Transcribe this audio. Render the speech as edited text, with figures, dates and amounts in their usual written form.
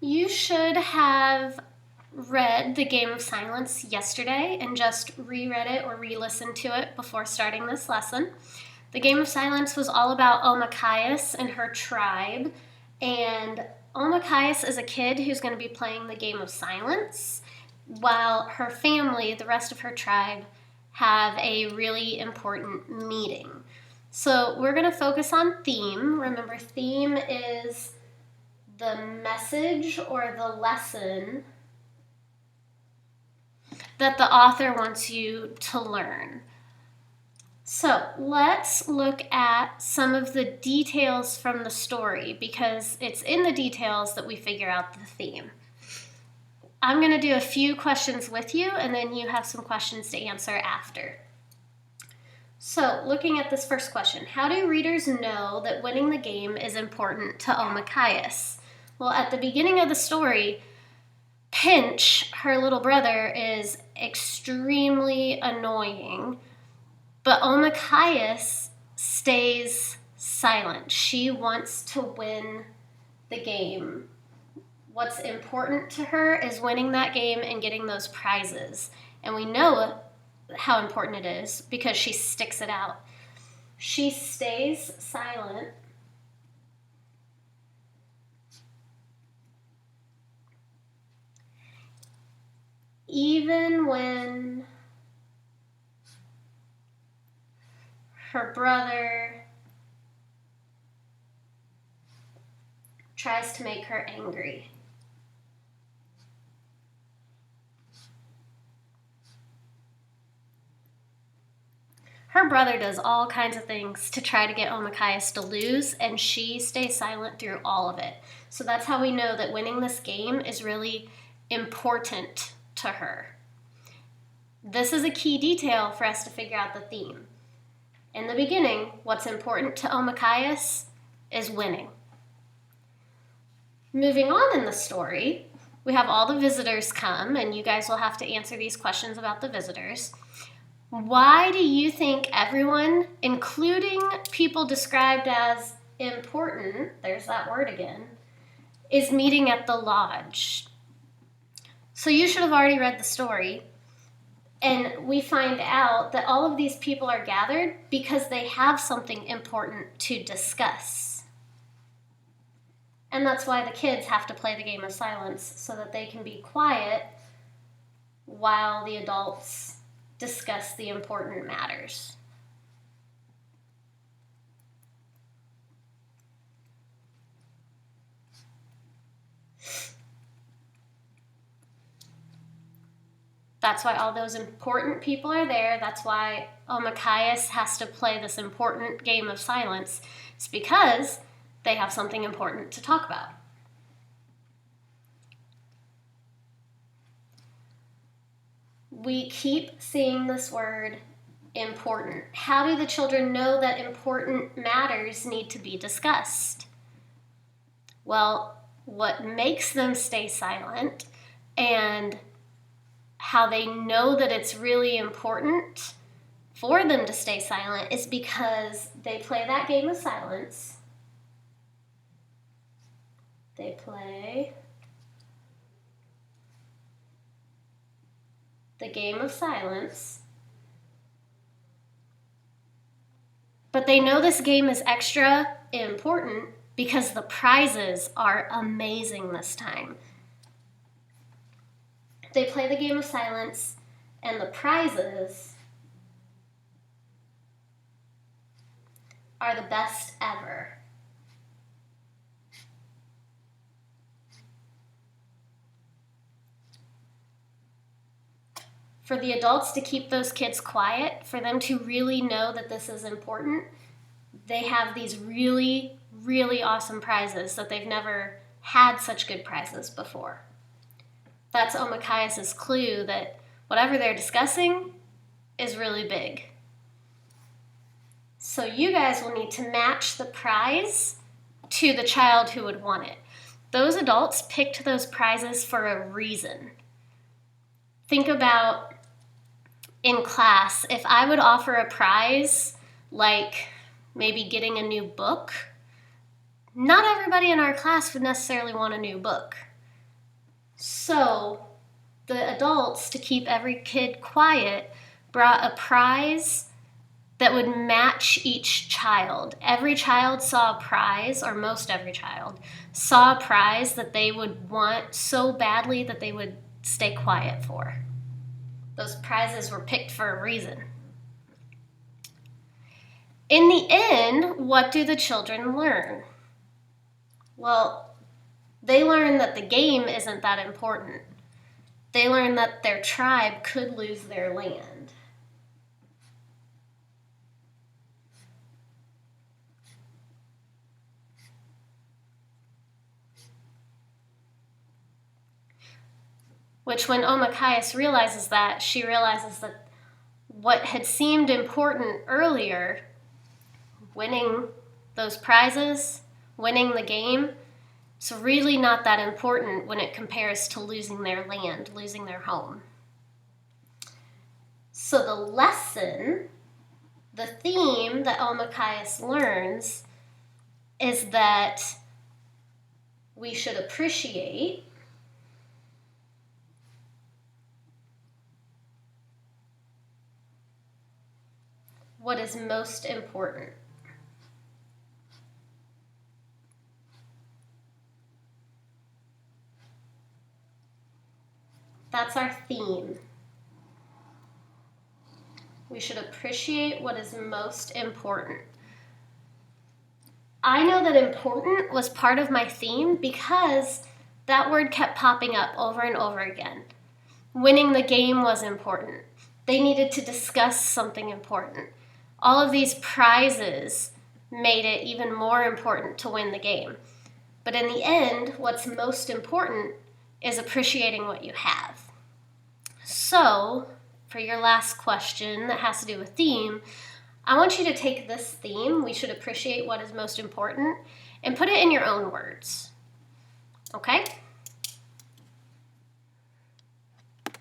You should have read The Game of Silence yesterday and just reread it or re-listened to it before starting this lesson. The Game of Silence was all about Omakaias and her tribe, and Omakaias is a kid who's going to be playing the Game of Silence, while her family, the rest of her tribe, have a really important meeting. So we're going to focus on theme. Remember, theme is the message or the lesson that the author wants you to learn. So let's look at some of the details from the story, because it's in the details that we figure out the theme. I'm going to do a few questions with you, and then you have some questions to answer after. So, looking at this first question, how do readers know that winning the game is important to Omakaias? Well, at the beginning of the story, Pinch, her little brother, is extremely annoying, but Omakaias stays silent. She wants to win the game. What's important to her is winning that game and getting those prizes. And we know how important it is because she sticks it out. She stays silent even when her brother tries to make her angry. Her brother does all kinds of things to try to get Omakaias to lose, and she stays silent through all of it. So that's how we know that winning this game is really important to her. This is a key detail for us to figure out the theme. In the beginning, what's important to Omakaias is winning. Moving on in the story, we have all the visitors come, and you guys will have to answer these questions about the visitors. Why do you think everyone, including people described as important, there's that word again, is meeting at the lodge? So you should have already read the story, and we find out that all of these people are gathered because they have something important to discuss. And that's why the kids have to play the Game of Silence, so that they can be quiet while the adults discuss the important matters. That's why all those important people are there. That's why Omakaias has to play this important Game of Silence. It's because they have something important to talk about. We keep seeing this word important. How do the children know that important matters need to be discussed? Well, what makes them stay silent and how they know that it's really important for them to stay silent is because they play that Game of Silence. They play the Game of Silence. But they know this game is extra important because the prizes are amazing this time. They play the Game of Silence, and the prizes are the best ever. For the adults to keep those kids quiet, for them to really know that this is important, they have these really, really awesome prizes that they've never had such good prizes before. That's Omakaias' clue that whatever they're discussing is really big. So you guys will need to match the prize to the child who would want it. Those adults picked those prizes for a reason. Think about in class, if I would offer a prize like maybe getting a new book, not everybody in our class would necessarily want a new book. So the adults, to keep every kid quiet, brought a prize that would match each child. Every child saw a prize, or most every child saw a prize that they would want so badly that they would stay quiet for. Those prizes were picked for a reason. In the end, what do the children learn? Well, they learn that the game isn't that important. They learn that their tribe could lose their land. Which, when Omachaius realizes that, she realizes that what had seemed important earlier, winning those prizes, winning the game, is really not that important when it compares to losing their land, losing their home. So the lesson, the theme that Omachaius learns is that we should appreciate what is most important. That's our theme. We should appreciate what is most important. I know that important was part of my theme because that word kept popping up over and over again. Winning the game was important. They needed to discuss something important. All of these prizes made it even more important to win the game. But in the end, what's most important is appreciating what you have. So, for your last question that has to do with theme, I want you to take this theme, we should appreciate what is most important, and put it in your own words. Okay?